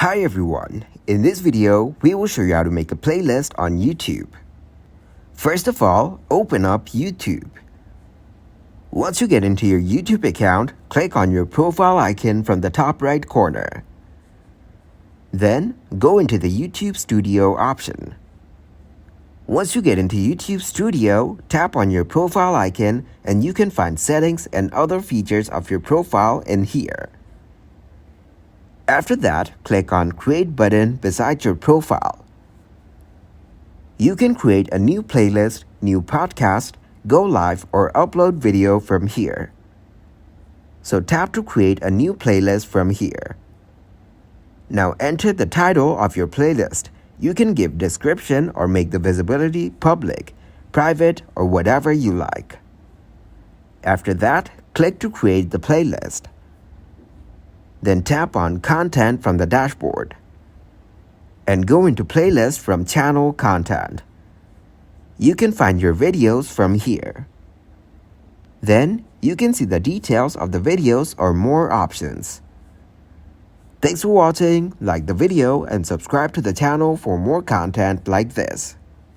Hi everyone, in this video we will show you how to make a playlist on YouTube. First of all, open up YouTube. Once you get into your YouTube account, click on your profile icon from the top right corner. Then, go into the YouTube Studio option. Once you get into YouTube Studio, tap on your profile icon and you can find settings and other features of your profile in here. After that, click on Create button beside your profile. You can create a new playlist, new podcast, go live or upload video from here. So tap to create a new playlist from here. Now enter the title of your playlist. You can give description or make the visibility public, private or whatever you like. After that, click to create the playlist. Then tap on Content from the dashboard and go into Playlist from Channel Content. You can find your videos from here. Then you can see the details of the videos or more options. Thanks for watching, like the video and subscribe to the channel for more content like this.